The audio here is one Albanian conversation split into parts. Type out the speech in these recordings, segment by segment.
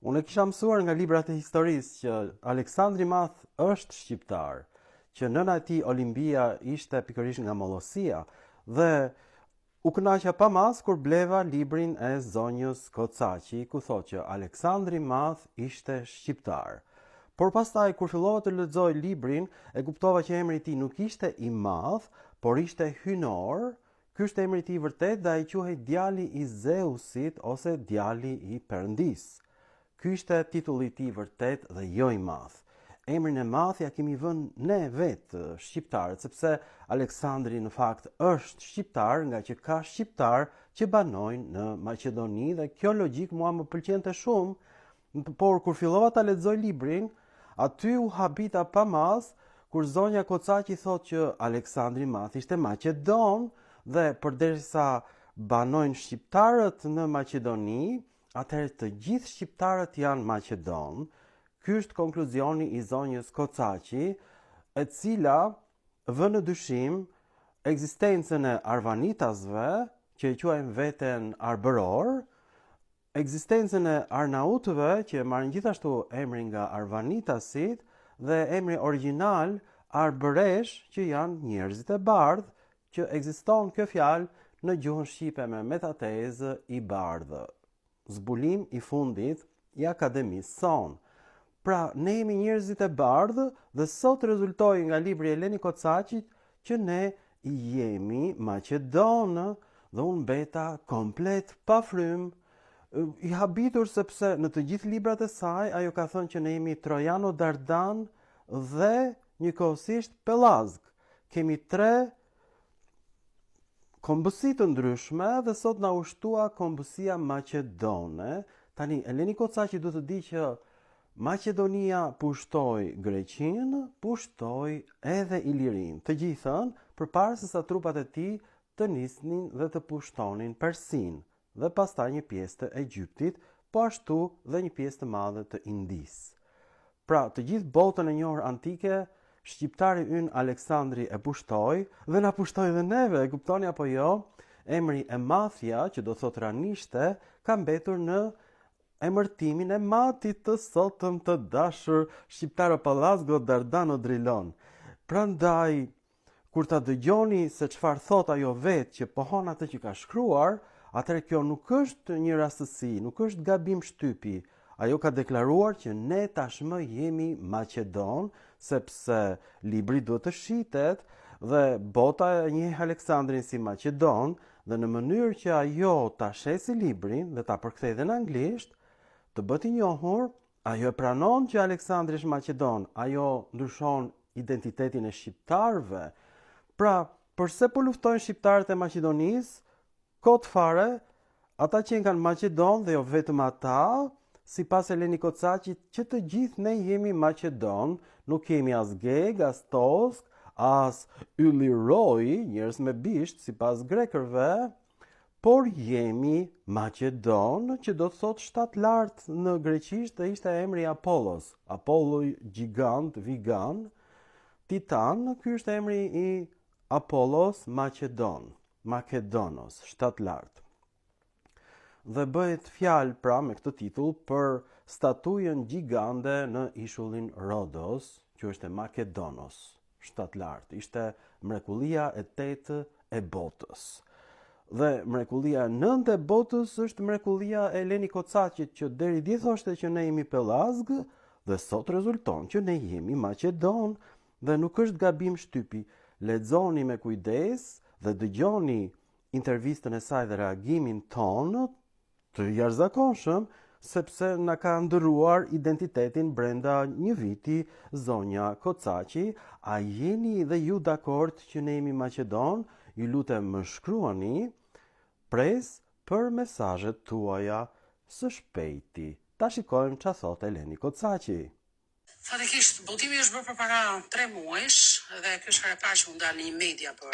Unë e kisha mësuar nga librat e historisë që Aleksandri Madh është shqiptar, që nëna e tij Olimpia ishte pikërisht nga Mollosia dhe u kënaqa pa mas kur bleva librin e zonjës Kocaqi, ku thotë që Aleksandri Madh ishte shqiptar. Por pastaj kur fillova të lexoj librin, e kuptova që emri i tij nuk ishte i Madh, por ishte hynor. Ky është emri i tij vërtet dhe ai quhej djali i Zeusit ose djali i Perëndis. Ky ishte titulli i tij vërtet dhe jo i Madh. Emrin e Madh ja kemi vënë ne vetë shqiptarët, sepse Aleksandri në fakt është shqiptar nga që ka shqiptar që banojnë në Maqedoni dhe kjo logjik mua më pëlqente shumë, por kur fillova ta lexoj librin, aty u habita pa mas kur zonja Kocaqi thotë që Aleksandri Madh ishte Maqedon dhe përderisa banojnë shqiptarët në Maqedoni, atëherë të gjithë shqiptarët janë Maqedon. Ky është konkluzioni i zonjës Kocaqi, e cila vë në dyshim ekzistencën e arvanitasve, që e quajnë veten arbëror, ekzistencën e arnautëve, që marrin gjithashtu emrin nga arvanitasit, dhe emri origjinal arbëresh, që janë njerëzit e bardhë, që ekziston kjo fjalë në gjuhën shqipe me metatezë i bardhë. Zbulim i fundit i akademisë son. Pra, ne jemi njerëzit e bardhë dhe sot rezultoi nga libri i Eleni Kocaqit që ne jemi Maqedonë dhe unë mbeta komplet pa frymë, i habitur sepse në të gjithë librat e saj ajo ka thënë që ne jemi Trojano Dardan dhe njëkohësisht Pellazg. Kemi 3 kombësi të ndryshme dhe sot na ushtua kombësia maqedone. Tani Eleni Kocaqi duhet të di që Maqedonia pushtoi Greqinë, pushtoi edhe Ilirin, të gjithën përpara se sa trupat e tij të nisnin dhe të pushtonin Persin dhe pastaj një pjesë të Egjiptit, po ashtu dhe një pjesë të madhe të Indisë. Pra, të gjithë botën e njohur antike, shqiptari ynë Aleksandri e pushtoi dhe na pushtoi dhe neve, e kuptoni apo jo? Emri e Mathia, që do thot ranishte, ka mbetur në emërtimin e matit të sotëm të dashur shqiptaro Pallazgo Dardano Drilon. Prandaj, kur ta dëgjoni se çfarë thot ajo vetë që pohon atë që ka shkruar, atëherë kjo nuk është një rastësi, nuk është gabim shtypi. Ajo ka deklaruar që ne tashmë jemi Maqedon, sepse libri duhet të shitet dhe bota e njeh Aleksandrin si Maqedon dhe në mënyrë që ajo ta shesi librin dhe ta përkthejë edhe në anglisht, të bëti njohur, ajo e pranon që Aleksandri është Maqedon, ajo ndryshon identitetin e shqiptarëve. Pra, përse po luftojnë shqiptarët e Maqedonisë? Kot fare, ata që kanë Maqedon dhe jo vetëm ata, sipas Eleni Kocaqit, që të gjithë ne jemi Maqedon, nuk kemi as Geg, as Tosk, as Yllyroi, njerëz me bisht sipas grekërve, por jemi Maqedon, që do të thotë shtat lart në greqisht dhe ishte emri Apollos. Apollo gjigant, vigan, titan, ky është emri i Apollos Maqedon, Makedonos, shtat lart. Dhe bëhet fjalë pra me këtë titull për statujën gjigande në ishullin Rodos, që është e Makedonos, shtat lart. Ishte mrekullia e 8 e botës. Dhe mrekullia 9 e botës është mrekullia e Eleni Kocaqit, që deri dje thoshte që ne jemi Pellazg dhe sot rezulton që ne jemi Maqedon dhe nuk është gabim shtypi. Lexoni me kujdes dhe dëgjoni intervistën e saj dhe reagimin tonë të jashtëzakonshëm, sepse na ka ndëruar identitetin brenda një viti zonja Kocaqi. A jeni dhe ju dakord që ne jemi Maqedon? Ju lutem më shkruani, pres për mesazhet tuaja së shpejti. Ta shikojmë çfarë thot Eleni Kocaqi. Fatikisht, botimi është bërë për para 3 muajsh dhe kjo është herë e parë që unë dal në një media për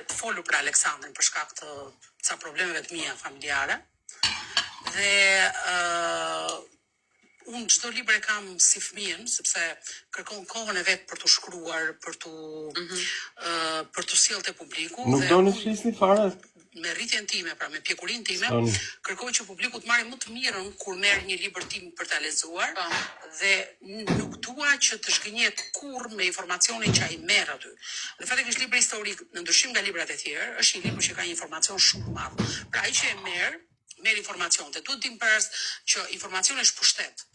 të folur për Aleksandrin për shkak të ca problemeve të mia familjare. Dhe unë çdo libër e kam si fëmijën, sepse kërkon kohën e vet për të shkruar, për të sjellë te publiku. Nuk do në flisni fare? me rritjen time, pra me pjekurinë time, Stani. kërkoj që publiku të marrë më të mirën kur merr një libër tim për ta lexuar dhe nuk dua që të zhgënjet kurrë me informacionin që ai merr aty. Dhe fatikisht libri historik, në ndryshim nga librat e tjerë, është një libër që ka një informacion shumë të madh. Pra ai që e merr informacion, dhe duhet tim përës që informacioni është pushtet.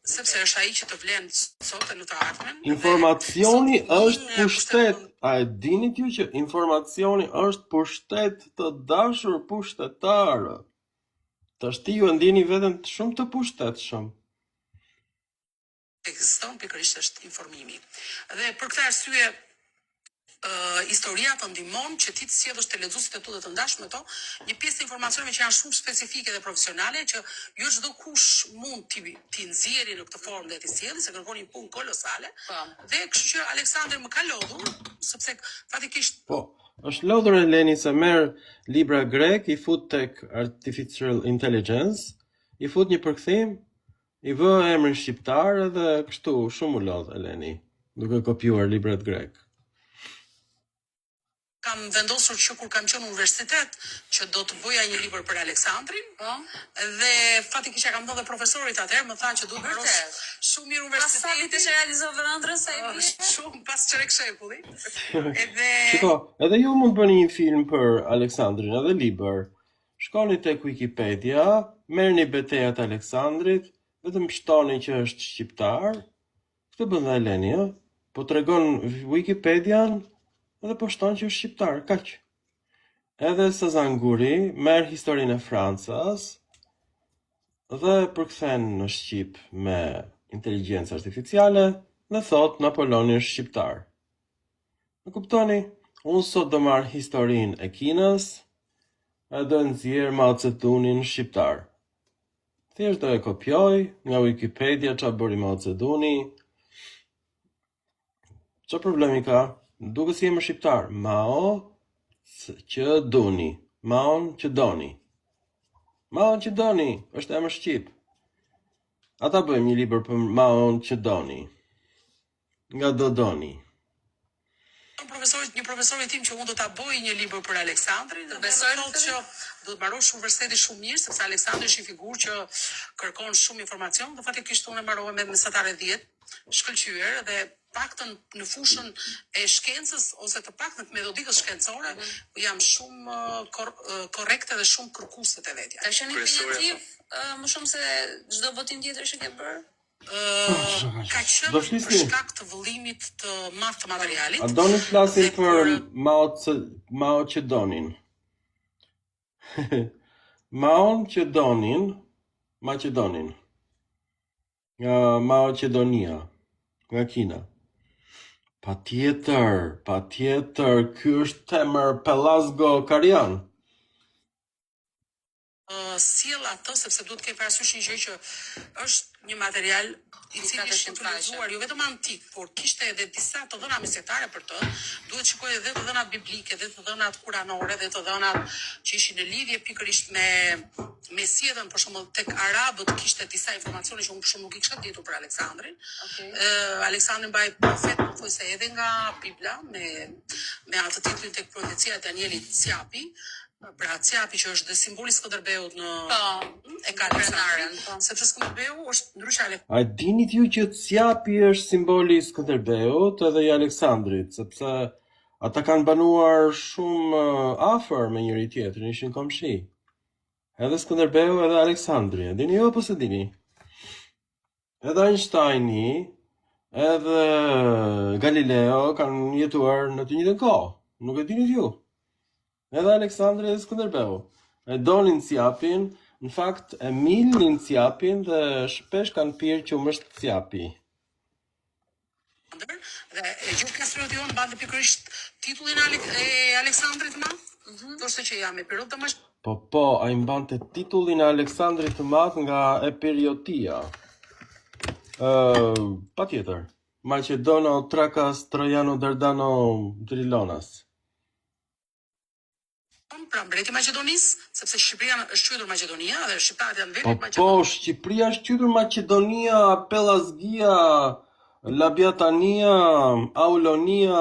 Sepse është ai që të vlen sot e në të ardhmen. Informacioni është pushtet. A e dini ju që informacioni është pushtet të dashur pushtetarë? Tash ti ju e ndjeni veten shumë të pushtetshëm. Ekziston pikërisht është informimi. Dhe për këtë arsye historia të ndihmon që ti të sjellësh te lexuesit e tu dhe të ndash me to një pjesë të informacioneve që janë shumë specifike dhe profesionale që jo çdo kush mund ti nxjerrë në këtë formë dhe ti sjellë, se kërkon një punë kolosale. Dhe kështu që Aleksandri më ka lodhur, sepse fatikisht është lodhur Eleni se merr libra grek, i fut tek artificial intelligence, i fut një përkthim, i vë emrin shqiptar edhe kështu shumë u lodh Eleni, duke kopjuar librat grek. Kam vendosur që kur kam qenë në universitet që do të bëja një libër për Aleksandrin, dhe fatikisht kam thënë dhe profesorit atëherë më thanë që duhet mbarosh shumë mirë universitetin. Pas sa vite që realizove ëndrrën sa i bie? Shumë pas çerek shepulli. Edhe Shiko, edhe ju mund bëni një film për Aleksandrin, edhe libër. Shkoni tek Wikipedia, merrni betejat e Aleksandrit, vetëm shtoni që është shqiptar. Këtë bën dhe Eleni, ë? Po tregon Wikipedian edhe po shton që është shqiptar, kaq. Edhe Sazanguri merr historinë e Francës dhe përkthen në Shqip me inteligjencë artificiale dhe thot Napoleoni është shqiptar. Në kuptoni, unë sot do marr historinë e Kinës e do nxjerr Mao Tse-tunin shqiptar. Thjesht do e kopjoj nga Wikipedia çfarë bëri Mao Tse-tuni. Çfarë problemi ka? Duke si emër shqiptar, Mao që doni, Maon që doni. Maon që doni është emër shqip. Ata bëjmë një libër për Maon që doni. Nga do doni. Një profesori tim që unë do ta bëj një libër për Aleksandrin, dhe besoj që do të mbarosh universitetin shumë mirë, sepse Aleksandri është një figurë që kërkon shumë informacion, dhe fatikisht unë e mbarova me mesatare 10, shkëlqyer dhe paktën në fushën e shkencës ose të paktën të metodikës shkencore, jam shumë korrekte dhe shumë kërkuese te vetja. Ka qenë inspirativ më shumë se çdo votim tjetër që ke bërë? Ka qenë për shkak të vëllimit të madh të materialit. A doni të flasim për Mao që donin? Maon që donin, Maqedonin. Nga Maqedonia, nga Kina. Patjetër, ky është Temër Pelasgo Karian. Sjell atë sepse duhet të kemi parasysh një gjë që është një material i cili është shpërndaluar jo vetëm antik, por kishte edhe disa të dhëna mesjetare për të. Duhet shikoj edhe të dhënat biblike, edhe të dhënat kuranore, edhe të dhënat që ishin në lidhje pikërisht me sjelljen, për shembull tek arabët kishte disa informacione që unë për shembull nuk i kisha ditur për Aleksandrin. Aleksandri mbaj profet, thosë edhe nga Bibla me atë titullin tek profecia e Danielit Ciapi. Pra Ciapi që është dhe simboli i Skënderbeut e ka Aleksandrin, sepse Skënderbeu është ndryshe. A dini ju që Ciapi është simboli i Skënderbeut edhe i Aleksandrit, sepse ata kanë banuar shumë afër me njëri tjetrin, ishin komshi. Edhe Skënderbeu edhe Aleksandri, e dini ju apo se dini? Edhe Einsteini, edhe Galileo kanë jetuar në të njëjtën kohë, nuk e dini ju? Edhe Aleksandri dhe Skënderbeu. E donin Ciapin, në fakt e milnin Ciapin dhe shpesh kanë pirë qumësht Ciapi. Dhe gjithë kastrioti mbante pikërisht titullin e Aleksandrit të Madh, thoshte që jam Epirot Damash. Po, ai mbante titullin e Aleksandrit të Madh nga Epiriotia. Patjetër. Macedono Trakas Trojano Dardano Trilonas. Pra mbreti i Maqedonisë, sepse Shqipëria është quajtur Maqedonia dhe shqiptarët janë vetë Maqedonia. Po, Shqipëria është quajtur Maqedonia, Pelasgia, Labiatania, Aulonia.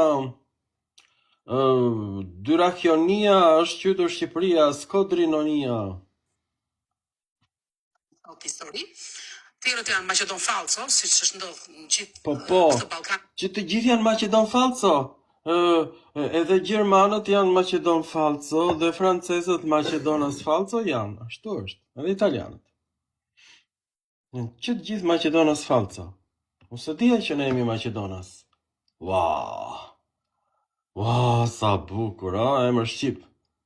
Dyrachionia është qytur Shqipëria, Skodrinonia. histori. Tjerët janë Maqedon Falco, siç është ndodhur në gjithë Po, këtë Ballkan. që të gjithë janë Maqedon Falco. Edhe Gjermanët janë Maqedon Falco dhe francezët Maqedonas Falco janë, ashtu është, edhe italianët. Që të gjithë Maqedonas Falco. Unë se dija që ne jemi Maqedonas. Wow, sa bukur, emër shqip.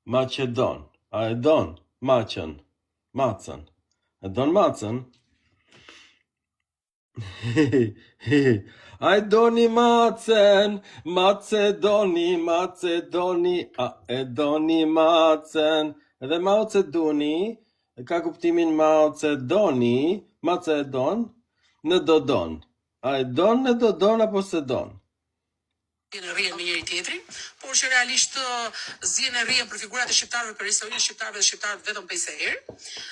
Maqedon. A e don Maqen? Macën. E don Macën? A e doni Macen? Macedoni, a e doni Macen? Edhe Mao Zedoni ka kuptimin Mao Zedoni, Macedon, në dodon. A e don në dodon apo se don? Në rrjen me njëri tjetrin, por që realisht zien e rrjen për figurat e shqiptarëve, për historinë e shqiptarëve dhe shqiptarët vetëm 5 herë.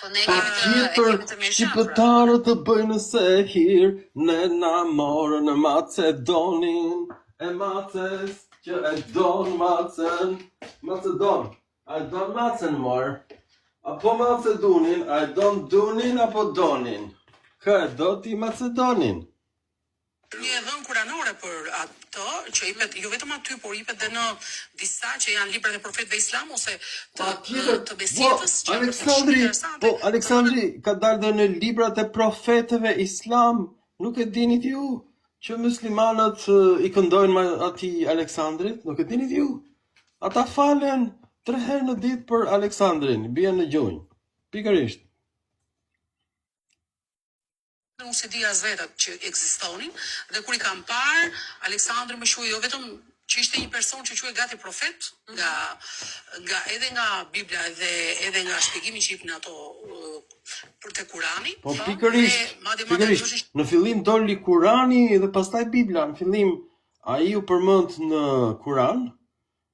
Po ne kemi të mirë. Shqiptarët të bëjnë se hir, ne na morën në Macedonin, e Maces që e don Macen, Macedon, a e don Macen mor, apo Macedonin, a e don Dunin apo Donin, ka e do ti Macedonin. Një dhënë kuranore për ato, që jepet jo vetëm aty, por jepet edhe në disa që janë librat e profetëve islam ose të besjetës. Aleksandri ka dalë dhe në librat e profetëve islam. Nuk e dinit ju që muslimanët i këndojnë atij Aleksandrit? Nuk e dinit ju? Ata falen 3 herë në ditë për Aleksandrin, bien në gjunjë. Pikërisht. Unë se di as vetat që ekzistonin, dhe kur i kam parë, Aleksandri më quaj jo vetëm që ishte një person që quaj gati profet, edhe nga Bibla edhe nga shpjegimi që jepin ato për te Kurani. Po pikërisht. Në fillim doli Kurani dhe pastaj Bibla. Në fillim ai u përmend në Kuran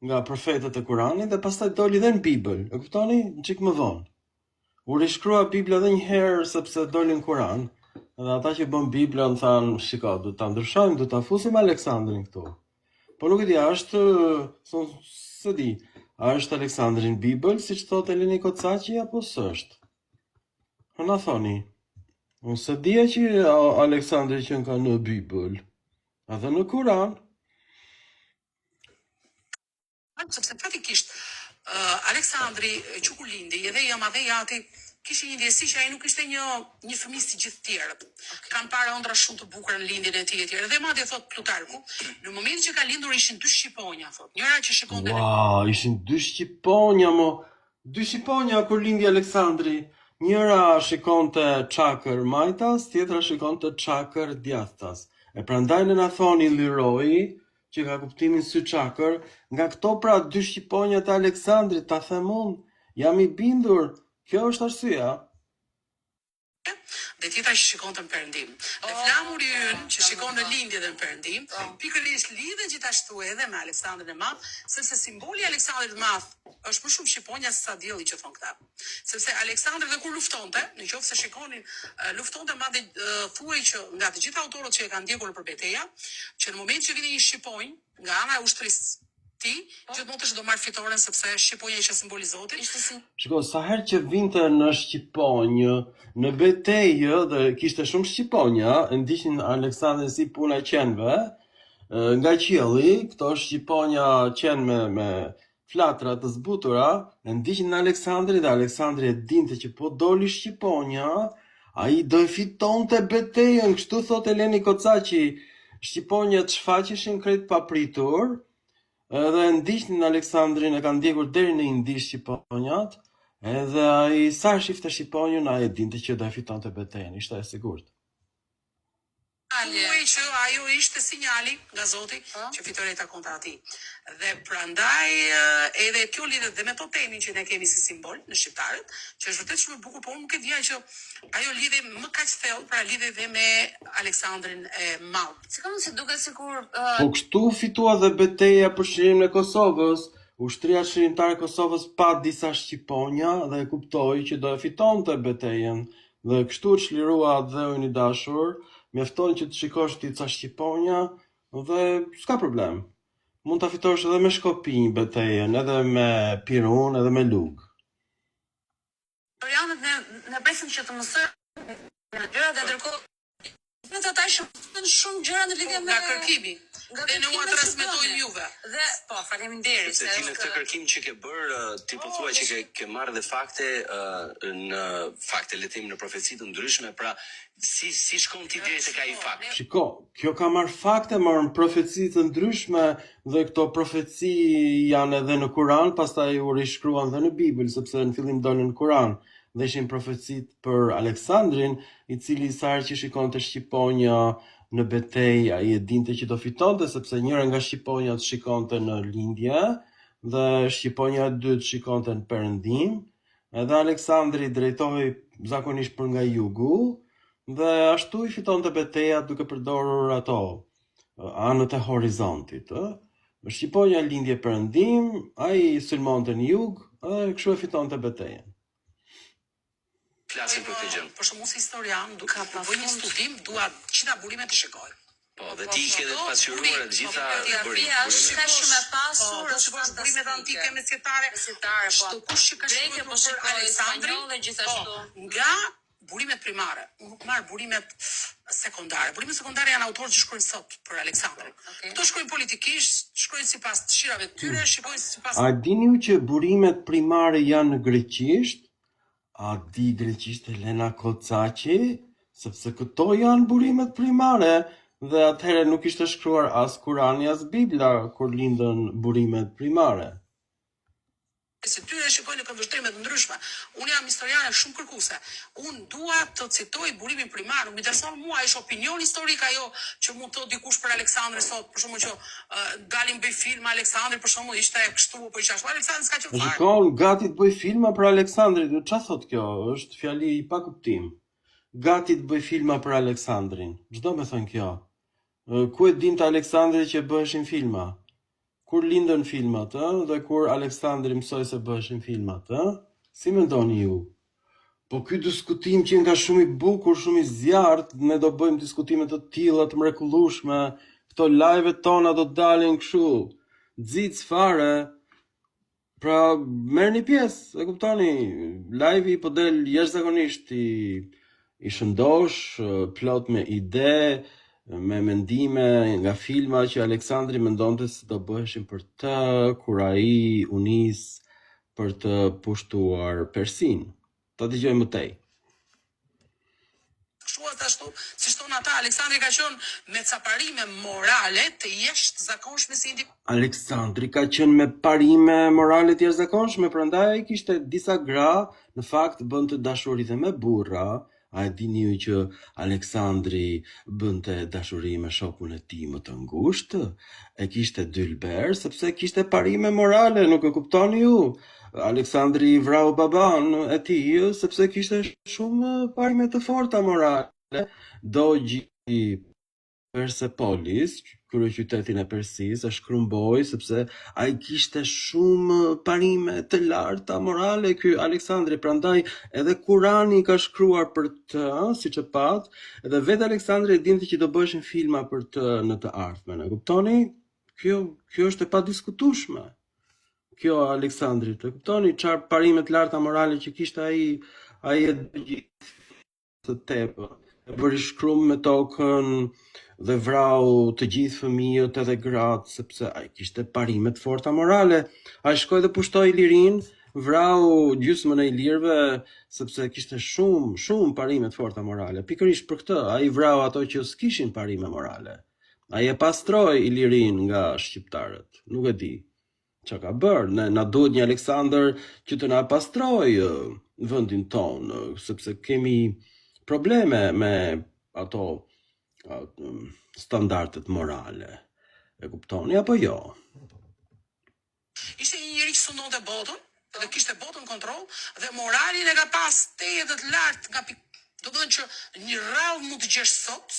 nga profetët e Kuranit dhe pastaj doli edhe në Bibël. E kuptoni? Një çik më vonë. U rishkrua Bibla edhe një herë sepse doli në Kuran. Dhe ata që bën Biblën thanë, shiko, du ta ndryshojmë, du ta fusim Aleksandrin këtu. Po nuk e di, se di, a është Aleksandrin Bibël, siç thotë Eleni Kocaqi apo s'është? Po na thoni. Unë se dija që Aleksandri që ka në Bibël, edhe në Kuran. Sepse fatikisht Aleksandri që kur lindi, edhe jam edhe jati, kishte një ndjesi që ai nuk ishte një fëmijë si gjithë tjerët. Kam parë ëndra shumë të bukura në lindjen e tij etj. Dhe madje thot Plutarku, në momentin që ka lindur ishin 2 shqiponja, thot. Njëra që shikonte. Ishin 2 shqiponja, dy shqiponja kur lindi Aleksandri. Njëra shikonte Çakër Majtas, tjetra shikonte Çakër Djathtas. E prandaj na thoni Liroi, që ka kuptimin sy Çakër, nga këto pra 2 shqiponjat e Aleksandrit, ta them unë, jam i bindur. Kjo është arsyeja. Dhe tjetra që shikon të në Perëndim. Dhe flamuri ynë që shikon në lindje dhe në Perëndim, pikërisht lidhen gjithashtu edhe me Aleksandrin e Madh, sepse simboli i Aleksandrit të Madh është më shumë shqiponja se sa dielli që thon këta. Sepse Aleksandri dhe kur luftonte, nëse shikonin, luftonte madje thuaj që nga të gjithë autorët që e kanë ndjekur për betejë, që në moment që vinte një shqiponjë nga ana e ushtrisë gjithmonë të do marrë fitoren sepse shqiponja ishte simboli i Zotit. Shiko, sa herë që vinte në shqiponjë, në betejë dhe kishte shumë shqiponja, ndiqnin Aleksandrin si puna e qenve, nga qielli, këto shqiponja qenë me flatra të zbutura, ndiqnin Aleksandrin dhe Aleksandri e dinte që po doli shqiponja, ai do e fitonte betejën, kështu thot Eleni Kocaqi, shqiponjat shfaqeshin krejt papritur. Edhe ndiqnin Aleksandrin, e kanë ndjekur deri në ndiq shqiponjat, edhe ai sa shifte shqiponjën, ai e dinte që do e fitonte betejën, ishte e sigurt. Thuaj që ajo ishte sinjali nga Zoti që fitore takonte atij. Dhe prandaj edhe kjo lidhet dhe me totemin që ne kemi si simbol në shqiptarët, që është vërtet shumë e bukur, por nuk e dija që ajo lidhe më kaq thellë, pra lidhe dhe me Aleksandrin e Madh. Si duket sikur Po kështu fitua dhe beteja për shërimin e Kosovës. Ushtria shërimtare e Kosovës pa disa shqiponja dhe e kuptoi që do e fitonte betejën. Dhe kështu çlirua dheun i dashur, mjafton që të shikosh ti ca shqiponja dhe s'ka problem. Mund ta fitosh edhe me Shkopinj betejën, edhe me Pirun, edhe me Lug. Historianët ne presim që të mësojnë gjëra dhe ndërkohë në ata shumë shumë gjëra në lidhje me Nga kërkimi. Dhe ne ua transmetojmë juve. Dhe po, faleminderit Se ti në këtë kërkim që ke bërë, ti po thua që ke marrë dhe fakte në fakte le të themi në profeci të ndryshme, pra si shkon ti deri tek ai fakt. Shiko, kjo ka marrë fakte, marrë profeci të ndryshme dhe këto profeci janë edhe në Kur'an, pastaj u rishkruan dhe në Bibël, sepse në fillim dolën në Kur'an. Dhe ishin profecit për Aleksandrin, i cili sa herë që shikonte shqiponja në betejë, ai e dinte që do fitonte, sepse njëra nga shqiponjat shikonte në lindje dhe shqiponja e dytë shikonte në perëndim. Edhe Aleksandri drejtohej zakonisht për nga jugu dhe ashtu i fitonte betejat duke përdorur ato anët e horizontit. Shqiponja lindje perëndim, ai sulmonte në jug dhe kështu e fitonte betejën. Flasim për këtë gjë. Për shkakun si historian, duke bëj një studim, dua gjitha burimet të shikoj. Po, dhe ti ke dhe të pasqyruar të gjitha Geografia është ka shumë e pasur, Do shikosh burimet antike mesjetare, po. çdo kush që ka Greke, shkruar po për shikoj Aleksandrin, spanjolle gjithashtu. nga burimet primare. Unë nuk marr burimet sekondare. Burimet sekondare janë autorë që shkruajnë sot për Aleksandrin. Okay. Kto shkruajnë politikisht, shkruajnë sipas dëshirave të tyre, shikojnë sipas A dini ju që burimet primare janë në greqisht? A di greqisht Elena Kocaqi? Sepse këto janë burimet primare dhe atëherë nuk ishte shkruar as Kurani as Bibla kur lindën burimet primare. se tyre shikojnë në këndvështrime të ndryshme. Unë jam historiane shumë kërkuese. Unë dua të citoj burimin primar. Më intereson mua është opinion historik ajo që mund të dikush për Aleksandrin sot, për shembull që dalin bëj film Aleksandri, për shembull ishte kështu apo ishte ashtu. Aleksandri s'ka qenë fare. Shikon, gati të bëj filma për Aleksandrin. Çfarë thot kjo? Është fjali pa kuptim. Gati të bëj filma për Aleksandrin. Çdo me thënë kjo. Ku e dinte Aleksandri që bëheshin filma? Kur lindën filmat, dhe kur Aleksandri mësoi se bëheshin filmat, si mendoni ju? Po ky diskutim që nga shumë i bukur, shumë i zjarrt, ne do bëjmë diskutime të tilla të mrekullueshme, këto live-et tona do dalin kështu, xic fare. Pra merrni pjesë, e kuptoni? Live-i po del jashtëzakonisht i shëndosh, plot me ide, me mendime nga filma që Aleksandri mendonte se do bëheshin për të, kur ai u nis për të pushtuar Persin. Ta dëgjojmë më tej. Ashtu, si thon ata, Aleksandri ka qenë me ca parime morale të jashtëzakonshme si Aleksandri ka qenë me parime morale të jashtëzakonshme, prandaj ai kishte disa gra, në fakt bënte dashuri dhe me burra. A e dini ju që Aleksandri bënte dashuri me shokun e tij më të ngushtë? E kishte dylber sepse kishte parime morale, nuk e kuptoni ju? Aleksandri vrau baban e tij sepse kishte shumë parime të forta morale. Dogji Persepolis, kryeqytetin e Persisë, është krumboi sepse ai kishte shumë parime të larta morale ky Aleksandri, prandaj edhe Kurani ka shkruar për të, siç e pat, edhe vetë Aleksandri e dinte që do bëheshin filma për të në të ardhmen. E kuptoni? Kjo është e padiskutueshme. Kjo Aleksandri, e kuptoni çfarë parime të larta morale që kishte ai e gjithë të tepër. E bëri shkrum me tokën dhe vrau të gjithë fëmijët edhe gratë, sepse ai kishte parime të forta morale. Ai shkoi dhe pushtoi Ilirin, vrau gjysmën e ilirëve, sepse kishte shumë parime të forta morale. Pikërisht për këtë, ai vrau ato që s'kishin parime morale. Ai e pastroi Ilirin nga shqiptarët. Nuk e di çka ka bërë. Na duhet një Aleksandër që të na pastroj vendin ton, sepse kemi probleme me ato standardet morale. E kuptoni apo jo? Ishte një njeri që sundonte botën, dhe kishte botën kontroll, dhe moralin e ka pas të lartë nga do të thënë që një rrallë mund të gjesh sot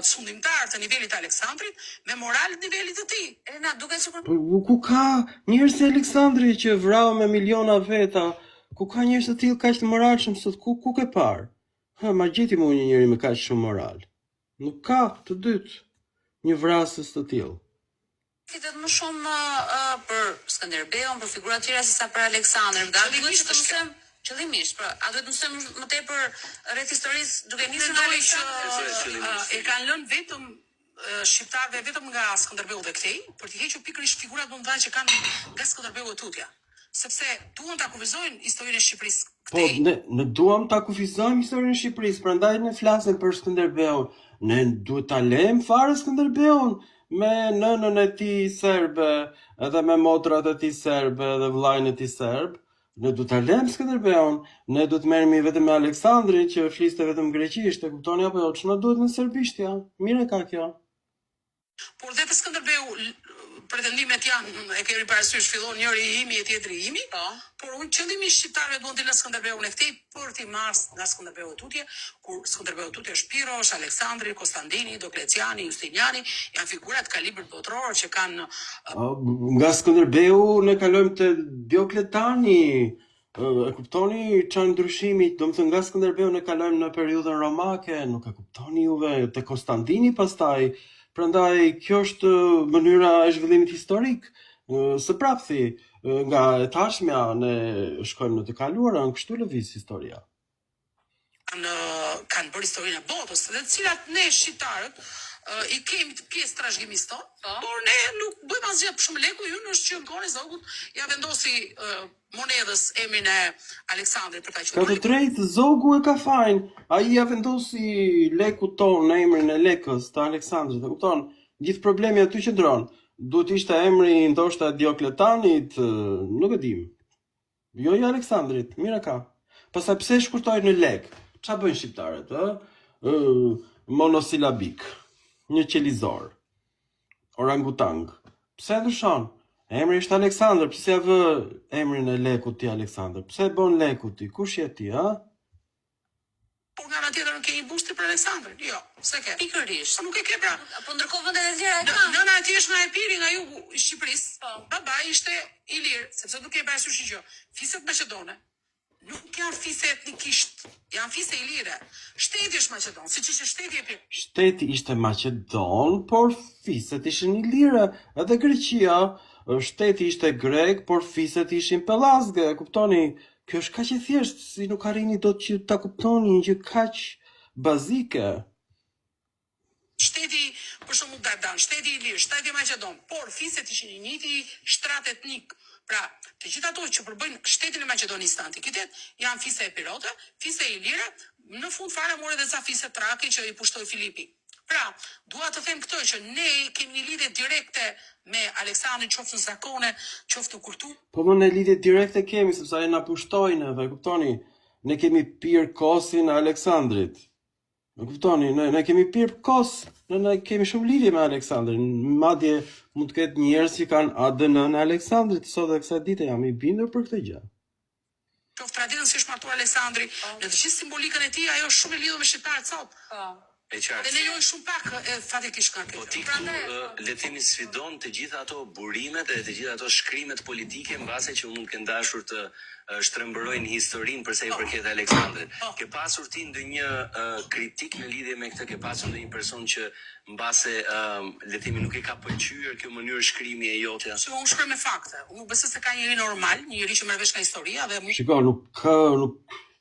sundimtar të nivelit të Aleksandrit me moral të nivelit të tij. Elena, duket sikur Ku ka njerëz si Aleksandri që vrau me miliona veta? Ku ka njerëz të tillë kaq të moralshëm sot? Ku ke parë? Ma gjeti mu një njeri me kaq shumë moral. Nuk ka të dytë një vrasës të tillë. Fitet më shumë për Skënderbeun, për figura të tjera se sa për Aleksandrin. Qëllimisht, pra, a duhet të mësojmë më tepër rreth historisë duke nisur nga Aleksandri? E kanë lënë vetëm shqiptarëve vetëm nga Skënderbeu dhe këtej, për të hequr pikërisht figurat më të mëdha që kanë nga Skënderbeu e tutja. Sepse duan ta kufizojnë historinë e Shqipërisë Po, këtej. ne duam ta kufizojmë historinë e Shqipërisë, prandaj ne flasim për Skënderbeun. Ne duhet ta lejmë fare Skënderbeun me nënën e tij serbe, edhe me motrat e tij serbe dhe vllajën e tij serb. Ne duhet ta lejmë Skënderbeun, ne duhet merremi vetëm me Aleksandrin që fliste vetëm greqisht, e kuptoni apo jo? Ç'na duhet në serbisht ja? Mire ka kjo. Por dhe të Skënderbeu pretendimet janë, e kemi parasysh, fillon njëri i imi e tjetri i imi, por unë qëllimi shqiptarëve duan të lënë Skënderbeun e këtej për t'i marrë nga Skënderbeu e tutje, kur Skënderbeu e tutje është Pirosh, Aleksandri, Konstantini, Dokleciani, Justiniani, janë figurat kalibër botror që kanë Nga Skënderbeu ne kalojmë te Diokletani. E kuptoni çfarë ndryshimi, domethënë nga Skënderbeu ne kalojmë në periudhën romake, nuk e kuptoni juve, te Konstantini pastaj. Prandaj kjo është mënyra e zhvillimit historik. Së prapthi, nga e tashmja ne shkojmë në të kaluarën, kështu lëviz historia. kanë bërë historinë e botës, dhe të cilat ne shqiptarët i kemi të pjesë trashëgimisë tonë, por ne nuk bëjmë asgjë. Për shumë leku ju është që në kohën e Zogut ja vendosi monedhës emrin e Aleksandrit për ta Ka të quajtur. drejtë, Zogu e ka fajin. Ai ja vendosi leku ton në emrin e lekës të Aleksandrit. E kupton? Gjithë problemi aty qëndron. Duhet ishte emri ndoshta Diokletanit, nuk e dim. Jo i Aleksandrit, mira ka. Pastaj pse shkurtoi në lek? Ç'a bëjnë shqiptarët, ë? Monosilabik, një qelizor, orangutang. Pse ndryshon? Emri është Aleksandër, pse ja vë emrin e lekut ti Aleksandër? Pse e bën lekut ti? Kush je ti, ha? Por nga ana tjetër nuk ke një busti për Aleksandrin. Jo, se ke. Pikërisht. Po nuk e ke pra. Po ndërkohë vendet e tjera e kanë. Nëna e tij është nga Epiri, nga jugu i Shqipërisë. Babai ishte ilir, sepse duke e parasysh gjë. Fiset maqedone nuk janë fise etnikisht, janë fise ilire. Shteti është maqedon, siç ishte shteti e Epir. Shteti ishte maqedon, por fiset ishin ilire. Edhe Greqia, shteti ishte grek, por fiset ishin pellazge, e kuptoni? Kjo është kaq e thjeshtë, si nuk arrini dot që ta kuptoni një gjë kaq bazike. Shteti, për shembull Dardan, shteti ilir, shteti maqedon, por fiset ishin i njëjti shtrat etnik. Pra, të gjithë ato që përbëjnë shtetin e Maqedonisë të antikitet janë fise epirote, fise ilire, në fund fare morë edhe ca fise traki që i pushtoi Filipi. Pra, dua të them këtë që ne kemi një lidhje direkte me Aleksandrin, qoftë në zakone, qoftë në kulturë. Po më në lidhje direkte kemi, sepse ai na pushtojnë, e kuptoni? Ne kemi pirë kosin e Aleksandrit. E kuptoni? Ne kemi pirë kos, ne kemi shumë lidhje me Aleksandrin. Madje mund të ketë njerëz që kanë ADN-n e Aleksandrit, sot dhe kësaj dite jam i bindur për këtë gjë. Qoftë traditën si është martuar Aleksandri, në të gjithë simbolikën e tij, ajo është shumë e lidhur me shqiptarët sot. E qartë. Dhe lejoj shumë pak fatikisht kanë Po këtë. ti këtu le të themi sfidon të gjitha ato burimet e të gjitha ato shkrimet politike mbase që mund të kenë dashur të shtrembërojnë historinë për sa i përket Aleksandrit. Ke pasur ti ndonjë kritik në lidhje me këtë? Ke pasur ndonjë person që mbase le të themi nuk e ka pëlqyer kjo mënyrë shkrimi e jote? Se unë shkruaj me fakte. Unë nuk besoj se ka njëri normal, një njeri që merr vesh nga historia dhe Shiko,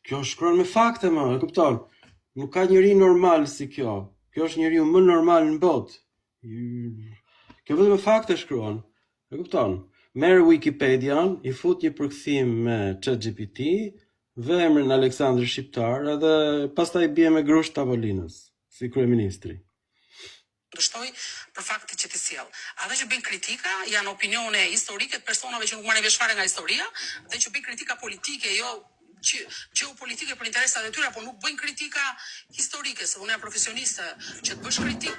kjo shkruan me fakte më, e kupton? Nuk ka njeri normal si kjo. Kjo është njeriu më normal në botë. Kjo vetëm me fakte shkruan. E kupton? Merr Wikipedian, i fut një përkthim me ChatGPT, vë emrin Aleksandër Shqiptar, edhe pastaj bie me grusht tavolinës, si kryeministri. të shtoj për fakte që të sjell. Ata që bëjnë kritika janë opinione historike të personave që nuk marrin vesh fare nga historia dhe që bëjnë kritika politike, jo geopolitike për interesat e tyre, por nuk bëjnë kritika historike, se unë jam profesioniste, që të bësh kritik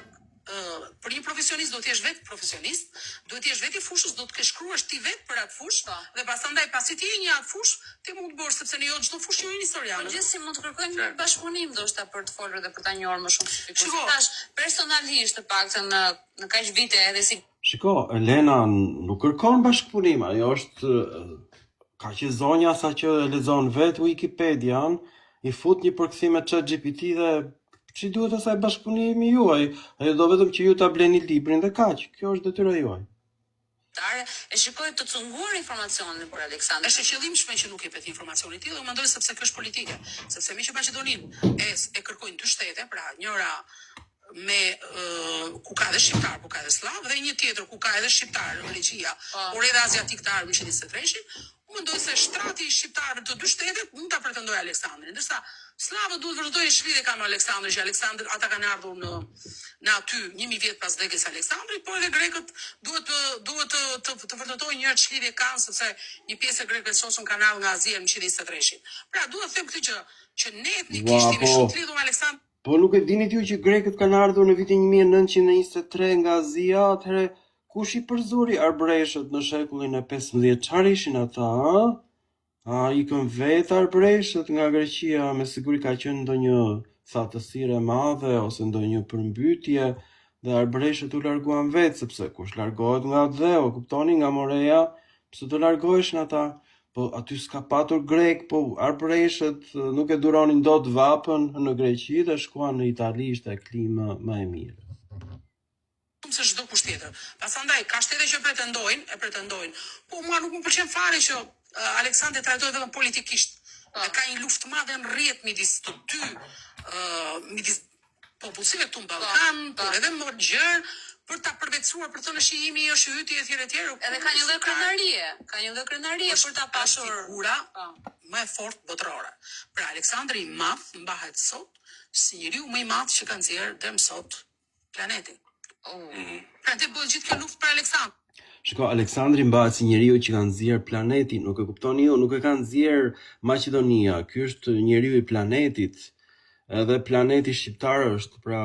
për një profesionist do të jesh vetë profesionist, duhet të jesh vetë i fushës, do të ke shkruash ti vetë për atë fushë, dhe pastaj pasi ti je një atë fushë, ti mund të bësh, sepse ne jo çdo fushë jo historiane. Po gjithsesi mund të kërkojmë një bashkëpunim ndoshta për të folur dhe për ta njohur më shumë si Shiko. tash personalisht të paktën në kaq vite edhe si Shiko, Elena nuk kërkon bashkëpunim, ajo është ka që zonja sa që lexon vetë Wikipedian, i fut një përkthim me ChatGPT dhe që duhet asaj bashkëpunimi juaj, ajo do vetëm që ju ta bleni librin dhe kaq, kjo është detyra juaj. shqiptare e shikoi të cunguar informacionin për Aleksandrin. Është e qëllimshme që nuk jepet informacioni i tillë, unë mendoj sepse kjo është politike, sepse me që Maqedoninë e kërkojnë dy shtete, pra njëra me ku ka dhe shqiptar, ku ka dhe slav, dhe një tjetër ku ka edhe shqiptar, Greqia, por edhe azjatik të ardhur në 23-shin, unë mendoj se shtrati i shqiptarëve të dy shtetet mund ta pretendojë Aleksandrin, ndërsa slavët duhet vërtetojnë shpirtin kanë me Aleksandrin, që Aleksandri ata kanë ardhur në aty 1000 vjet pas vdekjes së Aleksandrit, por edhe grekët duhet të vërtetojnë njëherë ç'lidhje kanë, sepse një pjesë e grekëve sosën kanë ardhur nga Azia në 123-shin. Pra duhet të them këtë që ne etnikisht jemi shumë të lidhur me Aleksandrin. Po nuk e dini ju që grekët kanë ardhur në vitin 1923 nga Azia, atëherë kush i përzuri arbreshët në shekullin e 15? Çfarë ishin ata, ha? Ikën vetë arbreshët nga Greqia, me siguri ka qenë ndonjë thatësire e madhe ose ndonjë përmbytje, dhe arbreshët u larguan vetë, sepse kush largohet nga dheu, kuptoni, nga Morea, pse do largoheshin ata? Po aty s'ka patur grek, po arbreshët nuk e duronin dot vapën në Greqi dhe shkuan në Itali, ishte klimë më e mirë. Se çdo kusht tjetër. Pasandaj ka shtete që pretendojnë, po mua nuk më pëlqen fare që Aleksandri trajtohet vetëm politikisht. Ka një luftë të madhe në rrjet midis të dy midis popullsive këtu në Ballkan, por edhe më gjerë për ta përvetësuar, për thënë shijimi është hyti etj. Edhe ka një lloj krenarie për ta pasur figura më e fortë botërore. Pra Aleksandri i Madh mbahet sot si njeriu më i madh që ka nxjerrë deri më sot planetin. Pra të bëhet gjithë kjo luftë për Aleksandrin. Shiko, Aleksandri mbahet si njeriu që ka nxjerr planetin, nuk e kuptoni ju, nuk e ka nxjerr Maqedonia. Ky është njeriu i planetit. Edhe planeti shqiptar është, pra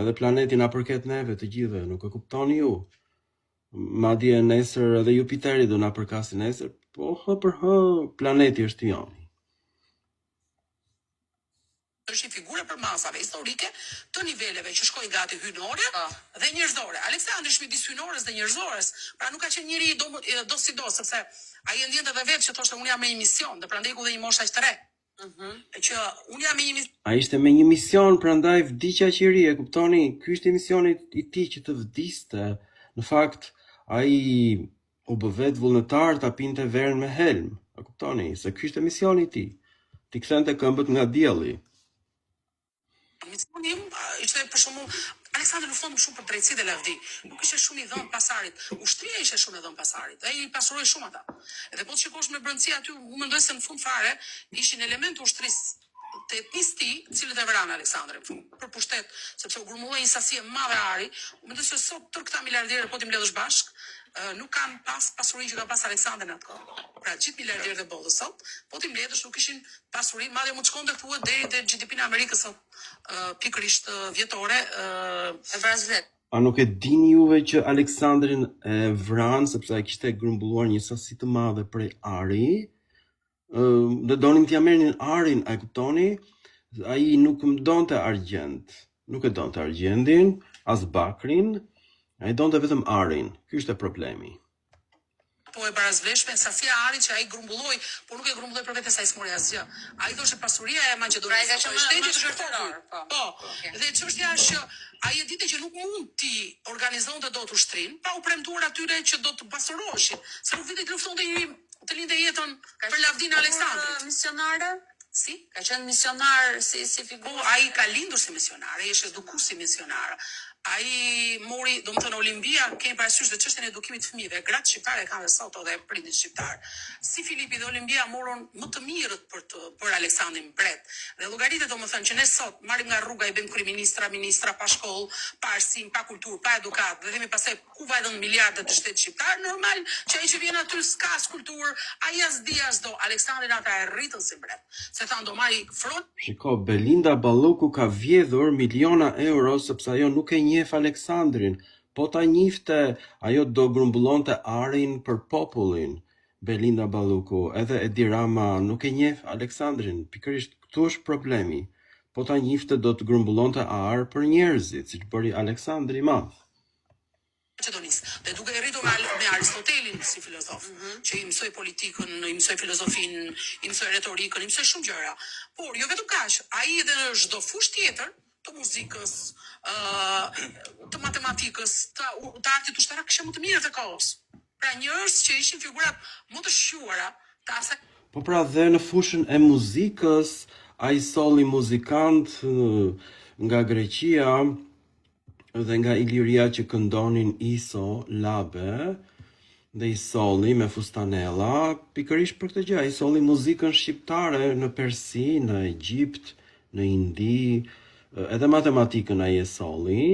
edhe planeti na përket neve të gjithëve, nuk e kuptoni ju. Madje nesër edhe Jupiteri do na përkasi nesër, po planeti është joni. Është një figurë për masave historike të niveleve që shkoi gati hyjnore dhe njerëzore. Aleksandri është midis hyjnores dhe njerëzores, pra nuk ka qenë njëri do si do, sepse ai e ndjente edhe vetë që thoshte unë jam me një mision, dhe prandaj ku dhe një moshë aq të re. Që unë jam me një mision. Ai ishte me një mision, prandaj vdiqja që i ri, e kuptoni? Ky ishte misioni i tij që të vdiste. Në fakt, ai u bë vet vullnetar ta pinte verën me helm. E kuptoni? Se ky ishte misioni i tij. Ti kthente këmbët nga dielli. Misioni im ishte për shembull Aleksandri lufton shumë për drejtësi dhe lavdi. Nuk ishte shumë i dhënë pasarit. Ushtria ishte shumë e dhënë pasarit. Ai i pasuroi shumë ata. Edhe po të shikosh me brendësi aty, unë mendoj se në fund fare ishin elementë ushtrisë të etnisë tij, të cilët e vranë Aleksandrin për pushtet, sepse u grumulloi një sasi e madhe ari. Unë mendoj se sot tërë këta miliardierë po ti mbledhësh bashk, nuk kanë pas pasurinë që ka pas Aleksandri në atë kohë. Pra gjithë miliardierët e botës sot, po ti mbledhësh nuk kishin pasurinë, madje mund të shkonte thuhet deri te GDP-n e Amerikës sot, pikërisht vjetore e vrazhlet. A nuk e dini juve që Aleksandrin e vran sepse ai kishte grumbulluar një sasi të madhe prej ari? Dhe donin t'ja merrnin arin, a e kuptoni? Ai nuk donte argjend, nuk e donte argjendin, as bakrin, ai donte vetëm arin. Ky ishte problemi. Po e barazvleshme sasia e arit që ai grumbulloi, por nuk e grumbulloi për vetes ai s'mori asgjë. Ai thoshte pasuria e Maqedonisë. Pra ai ka qenë shteti të shërtor. Po. Dhe çështja është që ai e dinte që nuk mund ti organizonte dot ushtrin, pa u premtuar atyre që do të pasuroheshin, se nuk vite të luftonte të lindte jetën për lavdin e Aleksandrit. Misionare? Si? Ka qenë misionar si figurë. Po, ai ka lindur si misionar, ai është edukuar si misionar. Ai mori, domethënë Olimpia, kemi parasysh dhe çështjen e edukimit të fëmijëve. Gratë shqiptare kanë sot edhe prindit shqiptar. Si Filipi dhe Olimpia morën më të mirët për Aleksandrin Bret. Dhe llogaritet domethënë që ne sot marrim nga rruga i bëjmë kryeministra, ministra pa shkollë, pa arsim, pa kulturë, pa edukat, dhe themi pastaj ku vajtën miliardet të shtetit shqiptar, normal që ai që vjen aty s'ka as kulturë, ai as di as do. Aleksandrin ata e rritën si Bret. Se thanë do marri front. Shiko, Belinda Balluku ka vjedhur miliona euro sepse ajo nuk e njeh Aleksandrin. Po ta njifte, ajo do grumbullonte arin për popullin. Belinda Balluku, edhe Edi Rama nuk e njeh Aleksandrin. Pikërisht këtu është problemi. Po ta njifte do të grumbullonte ar për njerëzit, siç bëri Aleksandri i Madh. Maqedonisë. Dhe duke rritur me Aristotelin si filozof, që i mësoi politikën, i mësoi filozofinë, i mësoi retorikën, i mësoi shumë gjëra. Por jo vetëm kaq, ai edhe në çdo fushë tjetër të muzikës, të matematikës, të artit ushtarak kishte më të mirë të kohës. Pra njerëz që ishin figurat më të shquara të asaj Po pra dhe në fushën e muzikës, ai solli muzikant nga Greqia dhe nga Iliria që këndonin Iso, Labe, dhe i solli me fustanella, pikërisht për këtë gjë, ai solli muzikën shqiptare në Persi, në Egjipt, në Indi, edhe matematikën ai e solli,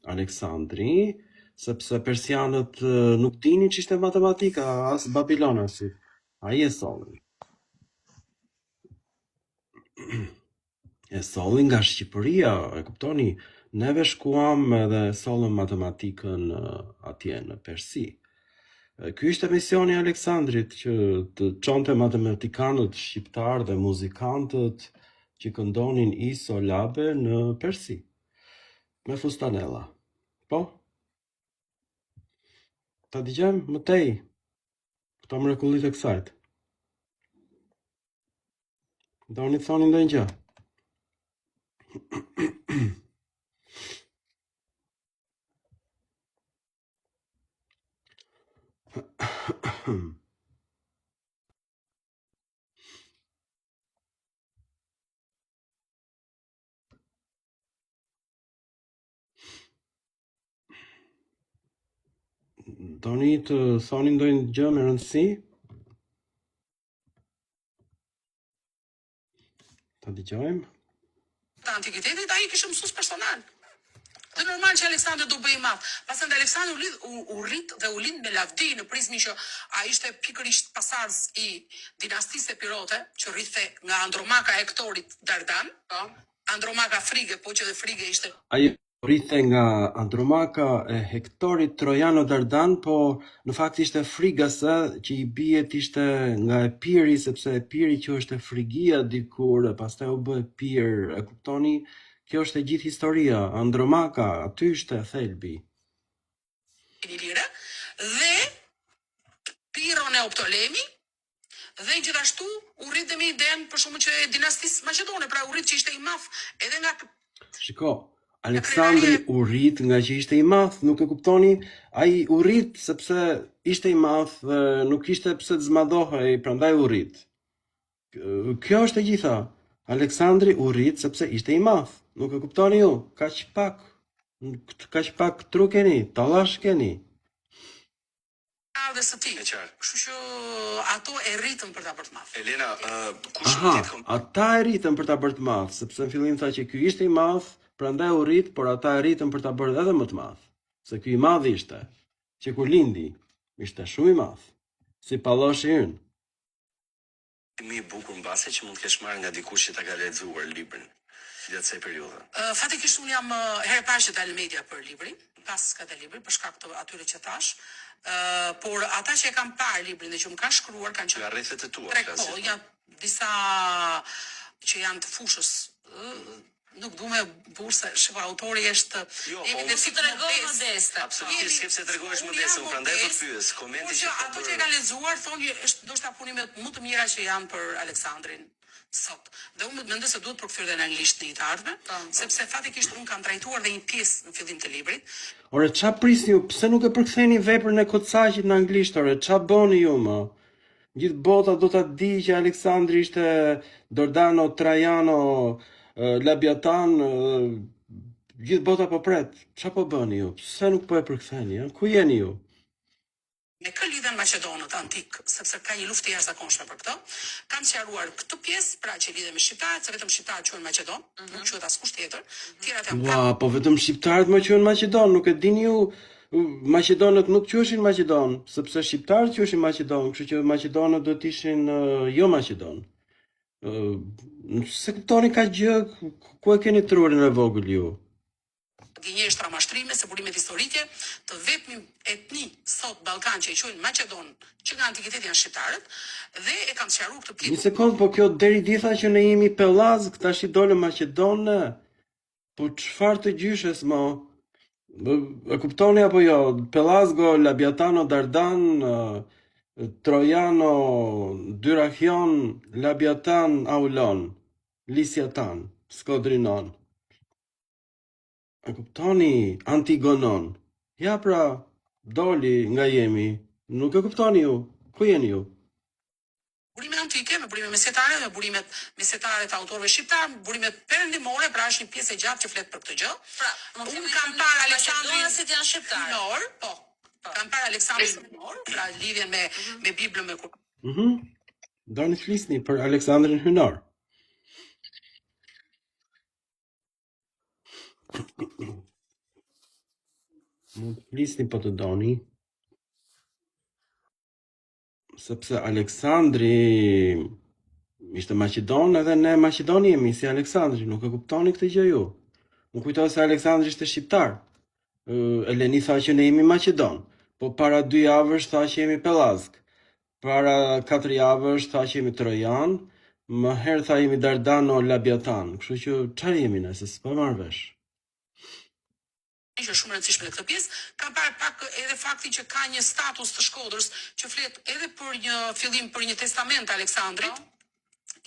Aleksandri, sepse persianët nuk dinin ç'ishte matematika, as babilonasit. Ai e solli. E solli nga Shqipëria, e kuptoni? Neve shkuam edhe sollëm matematikën atje në Persi. Ky ishte misioni i Aleksandrit që të çonte matematikanët shqiptar dhe muzikantët që këndonin Iso Labe në Persi me fustanella. Po? Ta dëgjojmë më tej këto mrekullitë e kësajt. Doni të thoni ndonjë gjë? Doni të thoni ndonjë gjë me rëndësi? Ta dëgjojmë. të antikitetit, ai kishte mësues personal. Dhe normal që Aleksandri do bëj i madh. Pastaj Aleksandri u rrit dhe u lind me lavdi në prizmin që ai ishte pikërisht pasardhës i dinastisë epirote, që rrithte nga Andromaka e Hektorit Dardan, po. Andromaka Frige, po që dhe Frige ishte Ai rrithte nga Andromaka e Hektorit Trojano Dardan, po në fakt ishte Frigase që i bijet ishte nga Epiri, sepse Epiri që është e Frigia dikur, e pastaj u bë Epir, e kuptoni? Kjo është e gjithë historia, Andromaka, aty ishte thelbi. Ilire dhe Piro Neoptolemi dhe gjithashtu u rrit dhe me idenë për shkakun që e dinastisë maqedone, pra u rrit që ishte i madh edhe nga Shiko, Aleksandri u rrit nga që ishte i madh, nuk e kuptoni? Ai u rrit sepse ishte i madh dhe nuk kishte pse të zmadhohej, prandaj u rrit. Kjo është e gjitha. Aleksandri u rrit sepse ishte i madh. Nuk e kuptoni ju? Kaq pak tru keni, tallash keni. ardhes së tij. E qartë. Kështu që ato e rritën për ta bërë të madh. Elena, kush Aha, mund të ata e rritën për ta bërë të madh, sepse në fillim tha që ky ishte i madh, prandaj u rrit, por ata e rritën për ta bërë edhe më të madh. Se ky i madh ishte, që kur lindi, ishte shumë i madh, si palloshi ynë. më i bukur mbase që mund të kesh marrë nga dikush që ta ka lexuar librin gjatë kësaj periudhe? Fatikisht unë jam herë parë që dalë media për librin, pas këtij libri për shkak të atyre që thash. Por ata që e kanë parë librin dhe që më kanë shkruar kanë Nga qenë rrethet e tua, po, flasim. janë disa që janë të fushës. Nuk du me burse, shiko, autori është Jo, jemi po, dhe Si tregoj modeste. Absolutisht, sepse tregohesh modeste, unë prandaj po të pyes, komenti Por që që ka ato që e bërë. kanë lexuar thonë është ndoshta punimet më të mira që janë për Aleksandrin sot. Dhe unë mendoj se duhet përkthyer edhe në anglisht në të ardhmen, sepse fatikisht unë kam trajtuar dhe një pjesë në fillim të librit. Ore, qa prisni ju? Pse nuk e përktheni veprën e Kocaqit në anglisht, ore? Qa bëni ju, më? Gjithë bota do ta di që Aleksandri ishte Dordano, Trajano, Labiatan, gjithë bota po pret. Qa po bëni ju? Pse nuk po e përktheni, ja? Ku jeni ju? Me kë lidhen Maqedonët antik, sepse ka një luftë e jashtëzakonshme për këtë. Kam sqaruar këtë pjesë, pra që lidhet me shqiptarët, se vetëm shqiptarët quhen Maqedon, nuk quhet askush tjetër. Tjerat janë Ua, po vetëm shqiptarët më quhen Maqedon, nuk e dini ju? Maqedonët nuk quheshin Maqedon, sepse shqiptarët quheshin Maqedon, kështu që Maqedonët do të ishin jo Maqedon. Se kuptoni ka gjë, ku e keni trurin e vogël ju? gënjeshtra mashtrime, se burimet historike të vetmi etni sot Ballkan që i quhen Maqedon, që nga antikiteti janë shqiptarët, dhe e kam sqaruar këtë Një pjesë. sekond, po kjo deri ditha që ne jemi pellazg, tash i dole Maqedonë. Po çfarë të gjyshes mo? E kuptoni apo jo? Pellazgo, Labiatano, Dardan, Trojano, Dyrachion, Labiatan, Aulon, Lisiatan, Skodrinon. E kuptoni? Antigonon. Ja pra, doli nga jemi, Nuk e kuptoni ju. Ku jeni ju? Burime antike, me burime mesetare, me burimet mesetare të autorëve shqiptar, burimet perëndimore, pra është një pjesë e gjatë që flet për këtë gjë. Pra, Unë kam parë Aleksandrin Macedonasit janë shqiptarë. Hynor, po. Kam parë Aleksandrin Hynor, pra lidhjen me Biblën me Kur'an. Doni të flisni për Aleksandrin Hynor. Mund të flisni po të doni. Sepse Aleksandri ishte Maqedon edhe ne Maqedoni jemi si Aleksandri, nuk e kuptoni këtë gjë ju. Më kujtoj se Aleksandri ishte shqiptar. Eleni tha që ne jemi Maqedon, po para 2 javësh tha që jemi Pellazg. Para 4 javësh tha që jemi Trojan, më herë tha jemi Dardano Labiatan. Kështu që çfarë jemi ne, se s'po marr vesh. Që është shumë rëndësishme në këtë pjesë, kam parë pak edhe faktin që ka një status të Shkodrës që flet edhe për një fillim për një testament të Aleksandrit,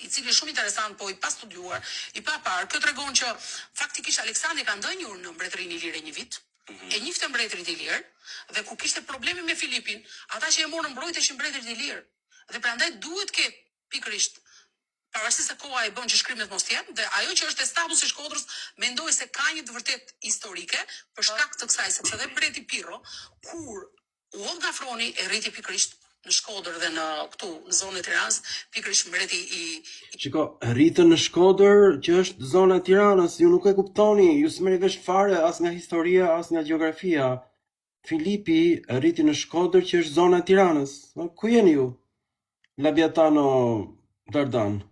i cili është shumë interesant, po i pa studiuar, i pa parë. Kjo tregon që faktikisht Aleksandri ka ndënjur në mbretërinë ilire një vit, e njifte mbretërit e lirë, dhe kur kishte probleme me Filipin, ata që e morën mbrojteshin mbretërit e lirë. Dhe prandaj duhet ke pikërisht pavarësisht se koha e bën që shkrimet mos jenë, dhe ajo që është e statusi i Shkodrës, mendoj se ka një të vërtet historike për shkak të kësaj, sepse dhe mbreti Pirro, kur u hodh nga Froni, e rriti pikërisht në Shkodër dhe në këtu në zonën e Tiranës, pikërisht mbreti i Shiko, rritën në Shkodër, që është zona e Tiranës, ju nuk e kuptoni, ju s'merrni vesh fare as nga historia, as nga gjeografia. Filipi rriti në Shkodër, që është zona e Tiranës. Ku jeni ju? Labiatano Dardan.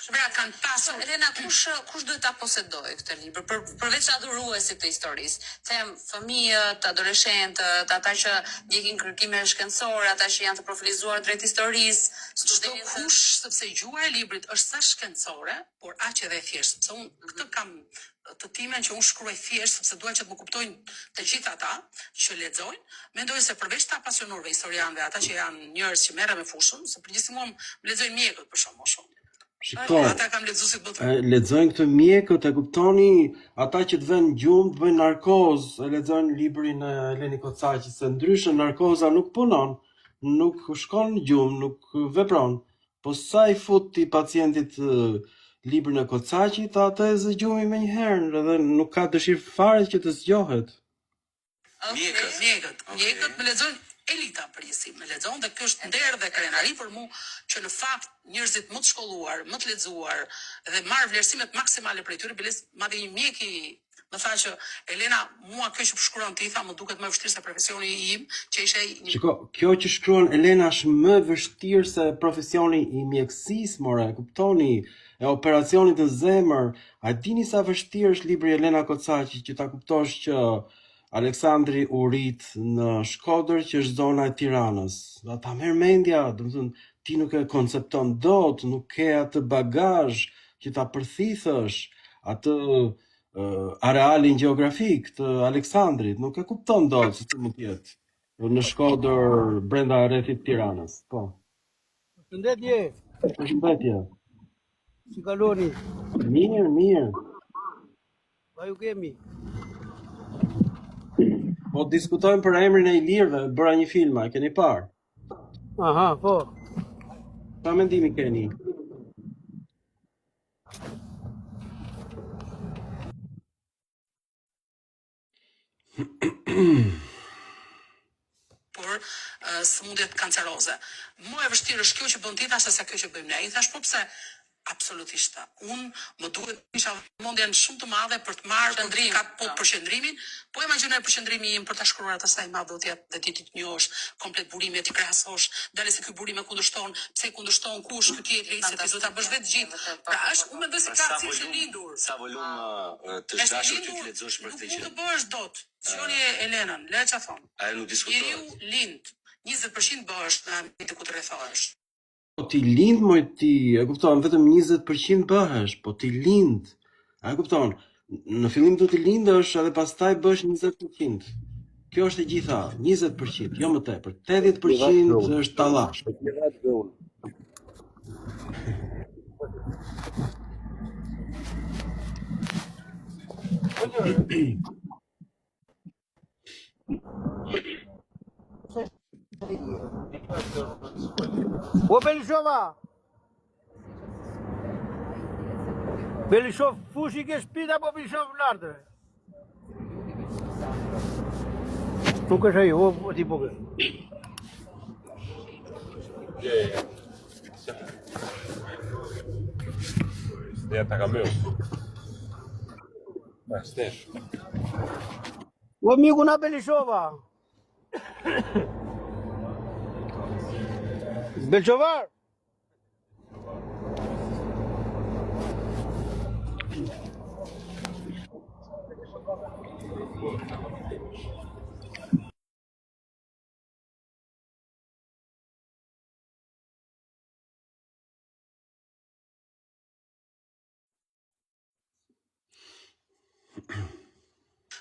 Pra kanë pasur Elena, kush duhet ta posedojë këtë libër përveç adhuruesit të historisë? Them fëmijët, adoleshentët, ata që ndjekin kërkime shkencore, ata që janë të profilizuar drejt historisë, studentët. kush, sepse gjuha e librit është sa shkencore, por aq edhe e thjeshtë, sepse unë këtë kam të timen që unë shkruaj thjesht, sepse dua që të më kuptojnë të gjithë ata që lexojnë. Mendoj se përveç të apasionuarve historianëve, ata që janë njerëz që merren me fushën, se përgjithësisht mua më lexojnë mjekët për shkak. Shiko, Ata kam lexuesit botë. lexojnë këtë mjekët, e kuptoni, ata që të vënë gjumë, të bëjnë narkozë, e lexojnë librin e Eleni Kocaqit, se ndryshe narkoza nuk punon, nuk shkon në gjumë, nuk vepron. Po sa i fut ti pacientit librin e Kocaqit, atë e zgjumi me një herë, edhe nuk ka dëshirë fare që të zgjohet. Mjekët më lexojnë elita përgjithësi, më lexon dhe kjo është nder dhe krenari për mua që në fakt njerëzit më të shkolluar, më të lexuar dhe marr vlerësimet maksimale prej tyre, biles madje një mjek i më tha që Elena, mua kjo që shkruan ti tha më duket më vështirë se profesioni im, që ishte një... Shiko, kjo që shkruan Elena është më vështirë se profesioni i mjekësisë, more, kuptoni, e operacionit të zemër. A dini sa vështirë është libri Elena Kocaqi që ta kuptosh që Aleksandri u rit në Shkodër, që është zona e Tiranës. Ata merr mendja, domethënë ti nuk e koncepton dot, nuk ke atë bagazh që ta përthithësh atë arealin gjeografik të Aleksandrit, nuk e kupton dot se si mund të jetë në Shkodër brenda rrethit Tiranës. Po. Përshëndetje, Përshëndetje. si kaloni? Mirë. Pa ju kemi? Po diskutojmë për emrin e Ilirëve, bëra një film, e keni parë? Aha, po. Sa mendimi keni? por sëmundjet kanceroze. Më e vështirë është kjo që bën ti tash se kjo që bëjmë ne. I thash po pse? Absolutisht. Unë më duhet isha mendjen shumë të madhe për të marrë përqendrimin, po imagjinoj përqendrimi im për ta shkruar atë sa i madh do të jetë dhe ti të njohësh komplet burimin, ti krahasosh, dalë se ky burim e kundërshton, pse e kundërshton kush, ky tjetri, se ti do ta bësh vetë gjithë. Pra është, unë mendoj se ka si të lindur. Sa volum të dashur ti të lexosh për këtë gjë. Nuk të bësh dot. Gjoni Elenën, le çfarë thon. Ai nuk diskutohet. Njeriu lind, 20% bëhesh në ambient ku të rrethohesh. Po ti lind moj ti, e kupton, vetëm 20% bëhesh, po ti lind. A e kupton? Në fillim do të lindësh edhe pastaj bësh 20%. Kjo është e gjitha, 20%, jo më tepër. 80% është tallash. O Belishova! Belishov fushi ke shpita apo Belishov lartë? Nuk është ai, o ti po ke. Ste atacameu. Mas tem. O amigu na Belishova! Belchovar!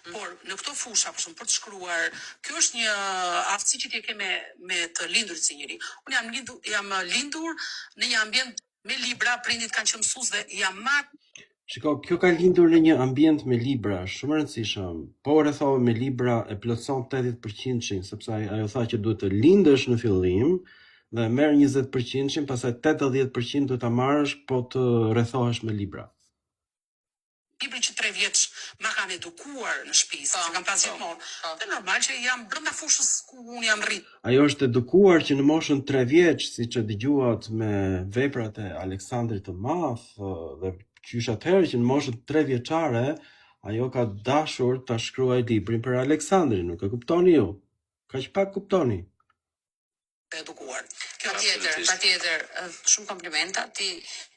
Por në këto fusha, për shumë, për të shkruar, kjo është një aftësi që ti e ke me të lindurit si njëri. Unë jam lindur në një ambient me libra, prindit kanë qenë mësues dhe jam Shiko, kjo ka lindur në një ambient me libra, shumë e rëndësishëm. Po rrethove me libra e plotson 80%, sepse ajo tha që duhet të lindesh në fillim dhe merr 20%, pastaj 80% duhet ta marrësh po të rrethohesh me libra. librin që 3 vjeç ma kanë edukuar në shtëpi, që kam pas gjithmonë. Dhe normal që jam brenda fushës ku unë jam rrit. Ajo është edukuar që në moshën 3 vjeç, siç e dëgjuat me veprat e Aleksandrit të Madh dhe qysh atëherë që në moshën 3 vjeçare ajo ka dashur ta shkruaj librin për Aleksandrin, nuk e kuptoni ju? Kaq pak kuptoni. Edukuar. Patjetër, shumë komplimenta. Ti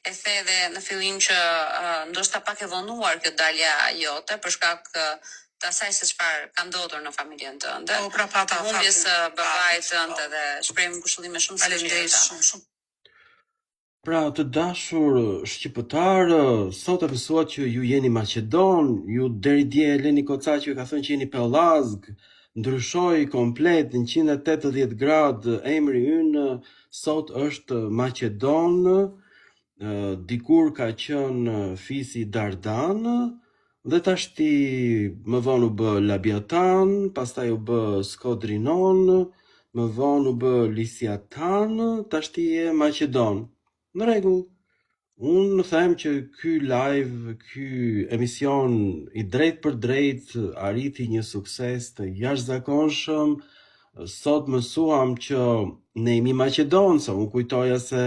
e the edhe në fillim që ndoshta pak e vonuar kjo dalja jote për shkak të asaj se çfarë ka ndodhur në familjen tënde. Po, pra pata humbjes së babait tënd dhe shprehim ngushëllime shumë sinqerta. Shumë. Pra, të dashur shqiptar, sot e mësuat që ju jeni Maqedon, ju deri dje Eleni Kocaqi ka thënë që jeni Pellazg, ndryshoi komplet në 180 gradë emri ynë, sot është Maqedon, dikur ka qenë fisi Dardan, dhe tashti më vonë u bë Labiatan, pastaj u bë Skodrinon, më vonë u bë Lisiatan, tashti e Maqedon. Në rregull. Unë them që ky live, ky emision i drejt për drejt arriti një sukses të jashtëzakonshëm. Sot mësuam që ne jemi Maqedon, sa unë kujtoja se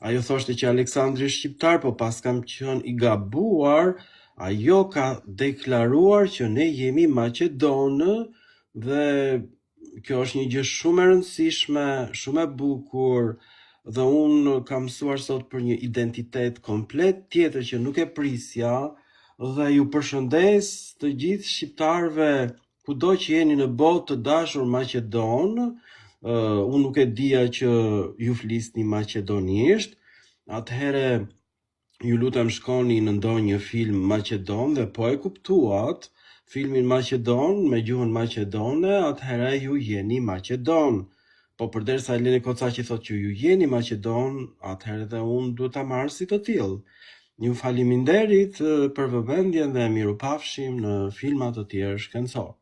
ajo thoshte që Aleksandri është shqiptar, po pas kam qenë i gabuar, ajo ka deklaruar që ne jemi Maqedonë dhe kjo është një gjë shumë e rëndësishme, shumë e bukur. Dhe unë kam mësuar sot për një identitet komplet tjetër që nuk e prisja dhe ju përshëndes të gjithë shqiptarëve kudo që jeni në botë të dashur Maqedon. Unë nuk e dija që ju flisni maqedonisht, atëhere ju lutem shkoni në ndonjë film Maqedon dhe po e kuptuat filmin Maqedon me gjuhën maqedone, atëhere ju jeni Maqedon. Po përderisa Eleni Kocaqi thotë që ju jeni Maqedon, atëherë dhe unë duhet ta marr si të tillë. Ju faleminderit për vëmendjen dhe mirupafshim në filma të tjerë shkencor.